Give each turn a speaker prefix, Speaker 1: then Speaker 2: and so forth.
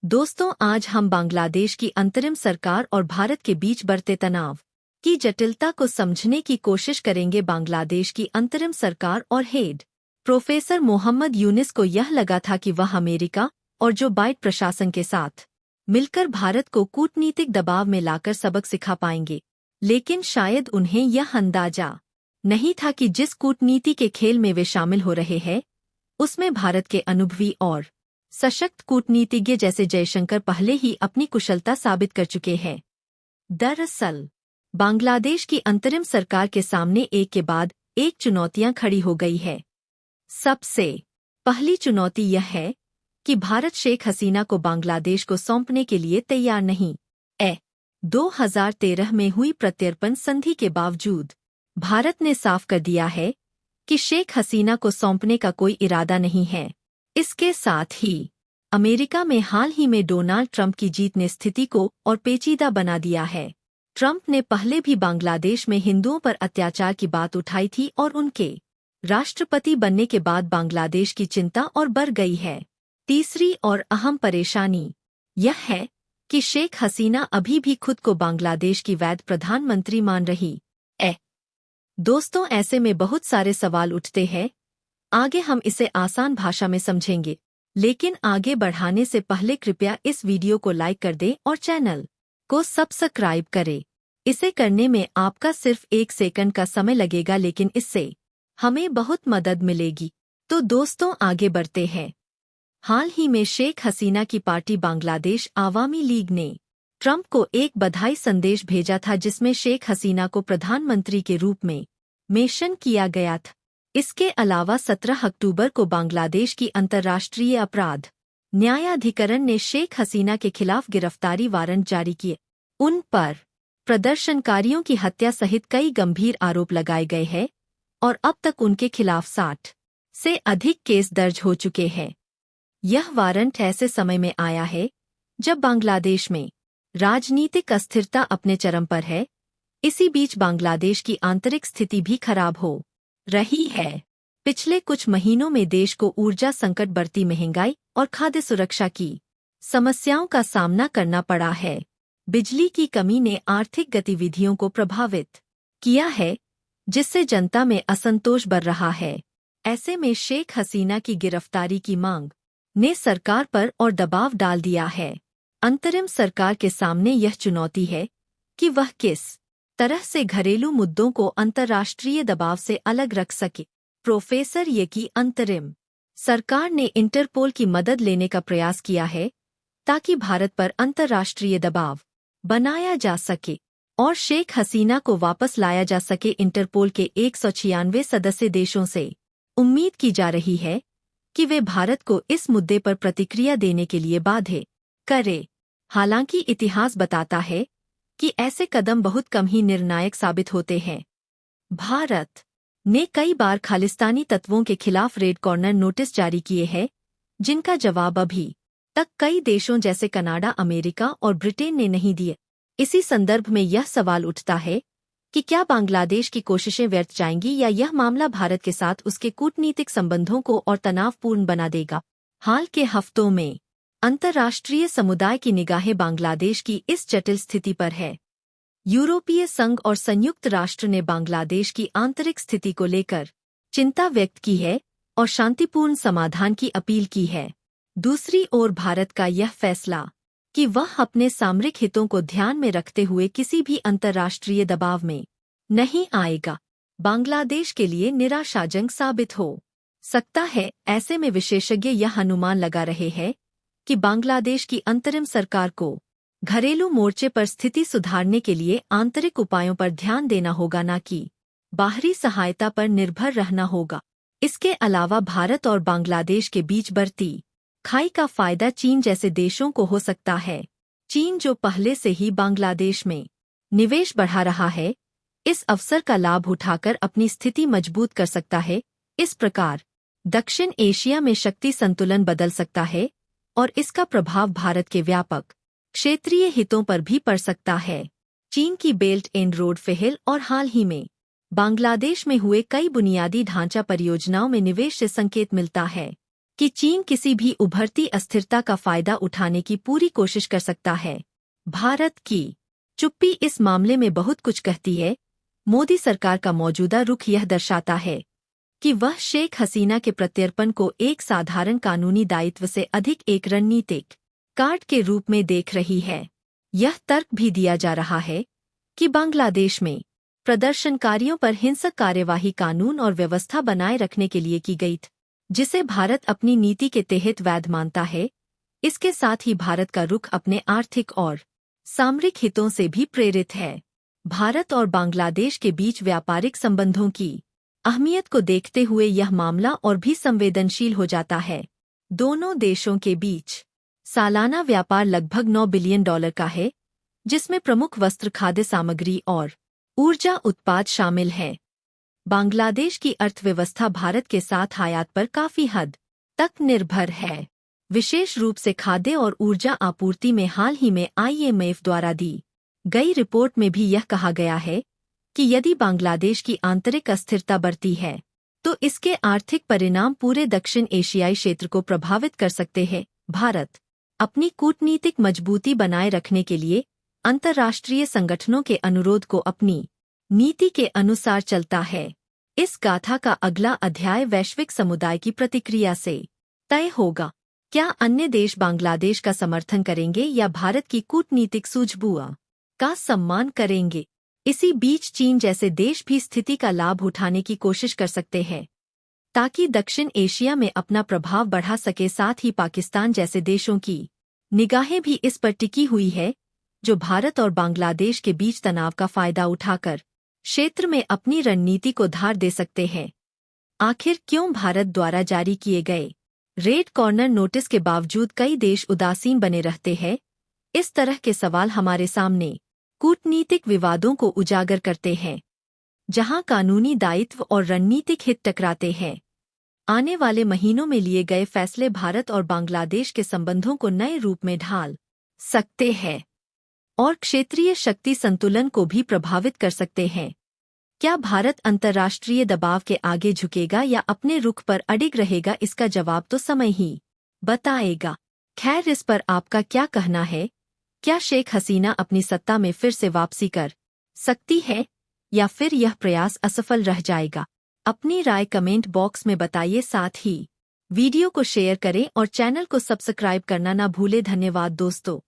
Speaker 1: दोस्तों, आज हम बांग्लादेश की अंतरिम सरकार और भारत के बीच बढ़ते तनाव की जटिलता को समझने की कोशिश करेंगे। बांग्लादेश की अंतरिम सरकार और हेड प्रोफेसर मोहम्मद यूनिस को यह लगा था कि वह अमेरिका और जो बाइडेन प्रशासन के साथ मिलकर भारत को कूटनीतिक दबाव में लाकर सबक सिखा पाएंगे, लेकिन शायद उन्हें यह अंदाजा नहीं था कि जिस कूटनीति के खेल में वे शामिल हो रहे हैं उसमें भारत के अनुभवी और सशक्त कूटनीतिज्ञ जैसे जयशंकर पहले ही अपनी कुशलता साबित कर चुके हैं। दरअसल बांग्लादेश की अंतरिम सरकार के सामने एक के बाद एक चुनौतियां खड़ी हो गई है। सबसे पहली चुनौती यह है कि भारत शेख हसीना को बांग्लादेश को सौंपने के लिए तैयार नहीं है। 2013 में हुई प्रत्यर्पण संधि के बावजूद भारत ने साफ कर दिया है कि शेख हसीना को सौंपने का कोई इरादा नहीं है। इसके साथ ही अमेरिका में हाल ही में डोनाल्ड ट्रंप की जीत ने स्थिति को और पेचीदा बना दिया है। ट्रंप ने पहले भी बांग्लादेश में हिंदुओं पर अत्याचार की बात उठाई थी और उनके राष्ट्रपति बनने के बाद बांग्लादेश की चिंता और बढ़ गई है। तीसरी और अहम परेशानी यह है कि शेख हसीना अभी भी खुद को बांग्लादेश की वैध प्रधानमंत्री मान रही है। दोस्तों, ऐसे में बहुत सारे सवाल उठते हैं। आगे हम इसे आसान भाषा में समझेंगे, लेकिन आगे बढ़ाने से पहले कृपया इस वीडियो को लाइक कर दें और चैनल को सब्सक्राइब करें। इसे करने में आपका सिर्फ 1 सेकंड का समय लगेगा, लेकिन इससे हमें बहुत मदद मिलेगी। तो दोस्तों, आगे बढ़ते हैं। हाल ही में शेख हसीना की पार्टी बांग्लादेश आवामी लीग ने ट्रंप को एक बधाई संदेश भेजा था, जिसमें शेख हसीना को प्रधानमंत्री के रूप में मेंशन किया गया था। इसके अलावा 17 अक्टूबर को बांग्लादेश की अंतर्राष्ट्रीय अपराध न्यायाधिकरण ने शेख हसीना के खिलाफ गिरफ्तारी वारंट जारी किए। उन पर प्रदर्शनकारियों की हत्या सहित कई गंभीर आरोप लगाए गए हैं और अब तक उनके खिलाफ 60 से अधिक केस दर्ज हो चुके हैं। यह वारंट ऐसे समय में आया है जब बांग्लादेश में राजनीतिक अस्थिरता अपने चरम पर है। इसी बीच बांग्लादेश की आंतरिक स्थिति भी खराब हो रही है। पिछले कुछ महीनों में देश को ऊर्जा संकट, बढ़ती महंगाई और खाद्य सुरक्षा की समस्याओं का सामना करना पड़ा है। बिजली की कमी ने आर्थिक गतिविधियों को प्रभावित किया है, जिससे जनता में असंतोष बढ़ रहा है। ऐसे में शेख हसीना की गिरफ्तारी की मांग ने सरकार पर और दबाव डाल दिया है। अंतरिम सरकार के सामने यह चुनौती है कि वह किस तरह से घरेलू मुद्दों को अंतर्राष्ट्रीय दबाव से अलग रख सके। प्रोफेसर ये की अंतरिम सरकार ने इंटरपोल की मदद लेने का प्रयास किया है ताकि भारत पर अंतर्राष्ट्रीय दबाव बनाया जा सके और शेख हसीना को वापस लाया जा सके। इंटरपोल के 196 सदस्य देशों से उम्मीद की जा रही है कि वे भारत को इस मुद्दे पर प्रतिक्रिया देने के लिए बाध्य करे। हालांकि इतिहास बताता है कि ऐसे कदम बहुत कम ही निर्णायक साबित होते हैं। भारत ने कई बार खालिस्तानी तत्वों के खिलाफ रेड कॉर्नर नोटिस जारी किए हैं, जिनका जवाब अभी तक कई देशों जैसे कनाडा, अमेरिका और ब्रिटेन ने नहीं दिए। इसी संदर्भ में यह सवाल उठता है कि क्या बांग्लादेश की कोशिशें व्यर्थ जाएंगी या यह मामला भारत के साथ उसके कूटनीतिक संबंधों को और तनावपूर्ण बना देगा। हाल के हफ्तों में अंतर्राष्ट्रीय समुदाय की निगाहें बांग्लादेश की इस जटिल स्थिति पर है। यूरोपीय संघ और संयुक्त राष्ट्र ने बांग्लादेश की आंतरिक स्थिति को लेकर चिंता व्यक्त की है और शांतिपूर्ण समाधान की अपील की है। दूसरी ओर भारत का यह फैसला कि वह अपने सामरिक हितों को ध्यान में रखते हुए किसी भी अंतर्राष्ट्रीय दबाव में नहीं आएगा, बांग्लादेश के लिए निराशाजनक साबित हो सकता है। ऐसे में विशेषज्ञ यह अनुमान लगा रहे हैं कि बांग्लादेश की अंतरिम सरकार को घरेलू मोर्चे पर स्थिति सुधारने के लिए आंतरिक उपायों पर ध्यान देना होगा, न कि बाहरी सहायता पर निर्भर रहना होगा। इसके अलावा भारत और बांग्लादेश के बीच बढ़ती खाई का फायदा चीन जैसे देशों को हो सकता है। चीन, जो पहले से ही बांग्लादेश में निवेश बढ़ा रहा है, इस अवसर का लाभ उठाकर अपनी स्थिति मजबूत कर सकता है। इस प्रकार दक्षिण एशिया में शक्ति संतुलन बदल सकता है और इसका प्रभाव भारत के व्यापक क्षेत्रीय हितों पर भी पड़ सकता है। चीन की बेल्ट एंड रोड पहल और हाल ही में बांग्लादेश में हुए कई बुनियादी ढांचा परियोजनाओं में निवेश से संकेत मिलता है कि चीन किसी भी उभरती अस्थिरता का फायदा उठाने की पूरी कोशिश कर सकता है। भारत की चुप्पी इस मामले में बहुत कुछ कहती है। मोदी सरकार का मौजूदा रुख यह दर्शाता है कि वह शेख हसीना के प्रत्यर्पण को एक साधारण कानूनी दायित्व से अधिक एक रणनीतिक कार्ड के रूप में देख रही है। यह तर्क भी दिया जा रहा है कि बांग्लादेश में प्रदर्शनकारियों पर हिंसक कार्यवाही कानून और व्यवस्था बनाए रखने के लिए की गई थी, जिसे भारत अपनी नीति के तहत वैध मानता है। इसके साथ ही भारत का रुख अपने आर्थिक और सामरिक हितों से भी प्रेरित है। भारत और बांग्लादेश के बीच व्यापारिक संबंधों की अहमियत को देखते हुए यह मामला और भी संवेदनशील हो जाता है। दोनों देशों के बीच सालाना व्यापार लगभग $9 बिलियन का है, जिसमें प्रमुख वस्त्र, खाद्य सामग्री और ऊर्जा उत्पाद शामिल हैं। बांग्लादेश की अर्थव्यवस्था भारत के साथ आयात पर काफी हद तक निर्भर है, विशेष रूप से खाद्य और ऊर्जा आपूर्ति में। हाल ही में IMF द्वारा दी गई रिपोर्ट में भी यह कहा गया है कि यदि बांग्लादेश की आंतरिक अस्थिरता बढ़ती है तो इसके आर्थिक परिणाम पूरे दक्षिण एशियाई क्षेत्र को प्रभावित कर सकते हैं। भारत अपनी कूटनीतिक मजबूती बनाए रखने के लिए अंतर्राष्ट्रीय संगठनों के अनुरोध को अपनी नीति के अनुसार चलता है। इस गाथा का अगला अध्याय वैश्विक समुदाय की प्रतिक्रिया से तय होगा। क्या अन्य देश बांग्लादेश का समर्थन करेंगे या भारत की कूटनीतिक सूझबूझ का सम्मान करेंगे? इसी बीच चीन जैसे देश भी स्थिति का लाभ उठाने की कोशिश कर सकते हैं ताकि दक्षिण एशिया में अपना प्रभाव बढ़ा सके। साथ ही पाकिस्तान जैसे देशों की निगाहें भी इस पर टिकी हुई है, जो भारत और बांग्लादेश के बीच तनाव का फायदा उठाकर क्षेत्र में अपनी रणनीति को धार दे सकते हैं। आखिर क्यों भारत द्वारा जारी किए गए रेड कॉर्नर नोटिस के बावजूद कई देश उदासीन बने रहते हैं? इस तरह के सवाल हमारे सामने कूटनीतिक विवादों को उजागर करते हैं, जहां कानूनी दायित्व और रणनीतिक हित टकराते हैं। आने वाले महीनों में लिए गए फैसले भारत और बांग्लादेश के संबंधों को नए रूप में ढाल सकते हैं और क्षेत्रीय शक्ति संतुलन को भी प्रभावित कर सकते हैं। क्या भारत अंतर्राष्ट्रीय दबाव के आगे झुकेगा या अपने रुख पर अडिग रहेगा? इसका जवाब तो समय ही बताएगा। खैर, इस पर आपका क्या कहना है? क्या शेख हसीना अपनी सत्ता में फिर से वापसी कर सकती है या फिर यह प्रयास असफल रह जाएगा? अपनी राय कमेंट बॉक्स में बताइए। साथ ही वीडियो को शेयर करें और चैनल को सब्सक्राइब करना ना भूलें। धन्यवाद दोस्तों।